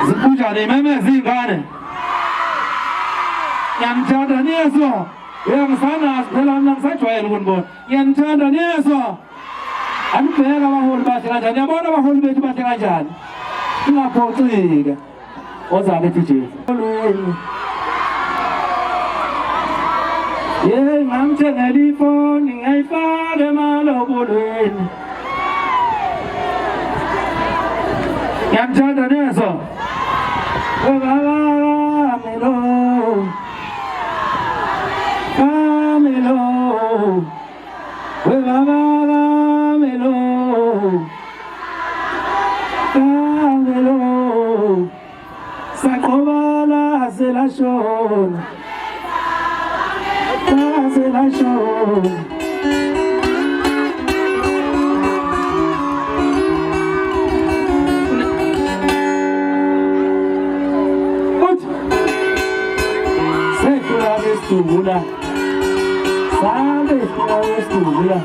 Zikuja meme zingane yanchanda neso yang sana dalam nang sajwael gunbon yanchanda neso anpega bahol basikanja nyamona bahol betu basikanja ngapo tuiga ozale tije ye ngamche telefoni ngaifake malobulweni yanchanda neso Camilo, Camilo, Camilo, Camilo, Sacobala, hace la show, hace la show. Tubula, sabes que es tubula.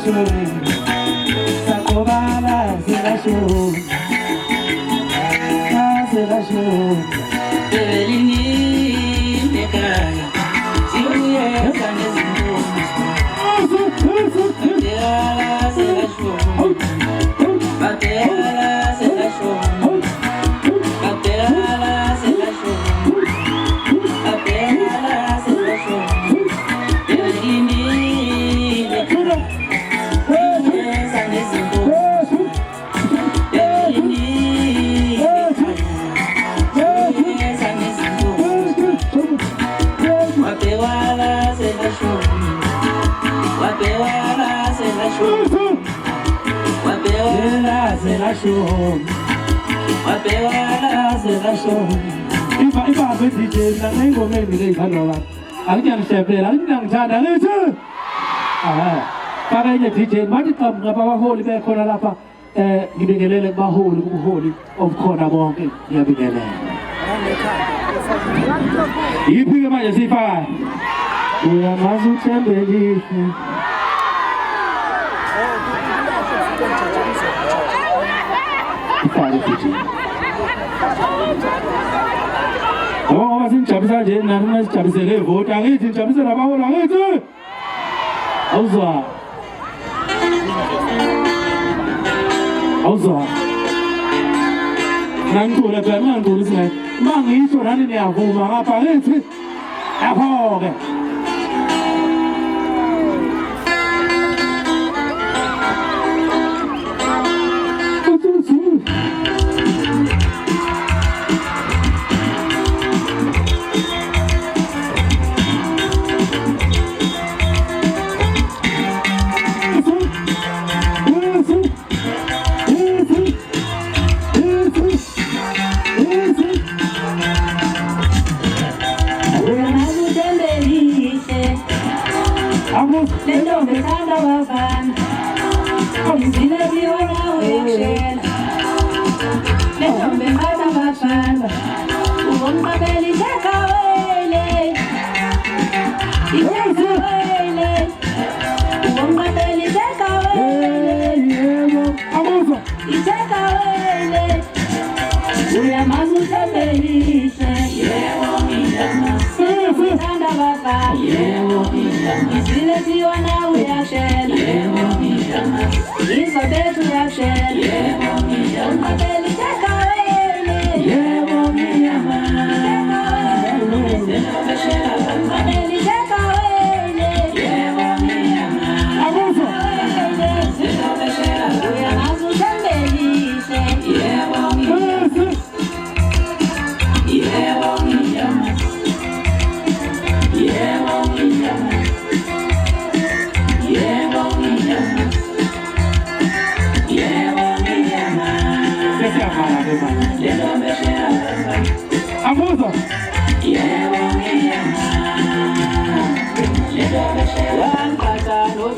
Show. shona laze lashona Evelini ekhaya siyeza nezintombi Batela selashona Batela selashona Batela selashona Evelini ekhaya siyeza nezintombi Evelini siyeza nezintombi Wapewala selashona Wapewala selashona Wapewala selashona Wapewala selashona Iba DJ na ngomeni ke ikhalwa akunyangishebela akunyangithanda ngithi faka ile DJ manje qhamuka abaholi bekhona lapha ngibingelele kubaholi kubuholi obukhona bonke ngiyabingelela yiphi ke manje sifaka uyamazi uthembelihle ifake DJ ngoba sinijabulisa nje nani masijabulise vote angithi nijabulise nabaholi angithi awuzwa nangicula phela mangicula singayi mangisho nani niyavuma ngapha ngithi yapho-ke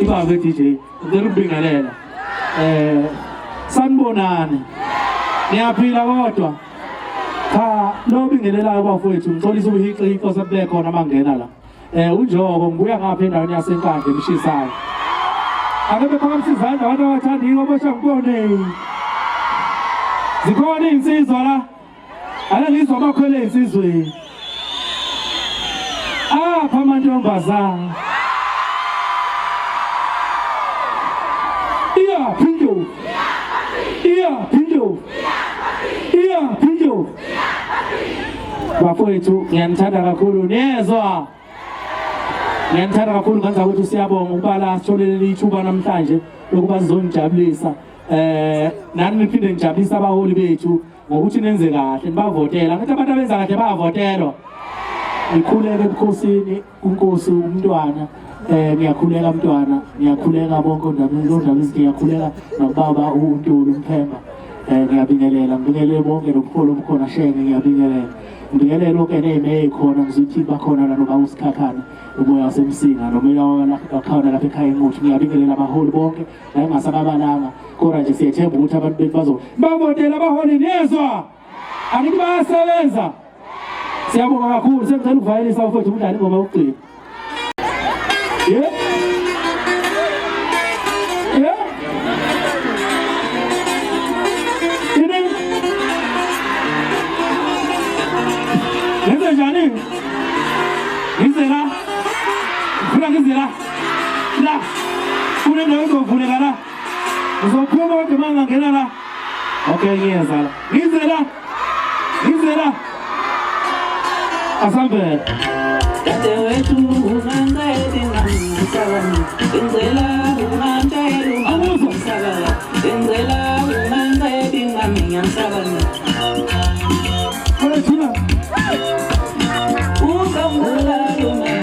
Iba DJ ngirubingelela sanibonani niyaphila kodwa cha lo bingelelayo bafowethu ngixolisa ubuhiqi inkosi abule khona mangena la unjoko ngibuya ngapha endaweni yasenkandla emshisayo akebe phakamsizana abantu abathandiwe obasha ngibone zikhona insizwa la ala ngizwa abakhwele insizweni apha amantombazana Pinjo bafowethu ngiyanithanda kakhulu niyezwa ngiyanithanda kakhulu ngenza ukuthi siyabonga ukubala sitholele ithuba namhlanje lokuba sizonijabulisa nani niphinde nijabulisa abaholi bethu ngokuthi nenze kahle nibavotela ngathi abantu abenza kahle bayavotelwa ngikhuleke ebukhosini kunkosi umntwana ngiyakhuleka mntwana ngiyakhuleka bonke ondaba ngiyakhuleka nobaba uNtuli uMphemba ngiyabingelela ngibingelele bonke nobuholi obukhona shenge ngiyabingelela ngibingelele lonke ney'meya ey'khona ngizothi bakhona la noba uSikhakhana umoya wasemsinga nomoya wakhona lapha ekhaya eNquthu ngiyabingelela abaholi bonke la engasababalanga kodwa nje siyethemba ukuthi abantu bethu bavotela abaholi niyezwa angithi bayasebenza siyabonga kakhulu sengicela ukuvayelisa abafowethu umdlali ingoma yokugcina uzovuleka la uzophuma kodwa uma ungangena la okay ngiyeza la ngize la asambele Dadewethu unganqedi ngamsakani Ngenzela unganqedi ngamsakani Ngenzela unganqedi ngamsakani Thina Uzamula luma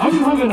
How do you have it?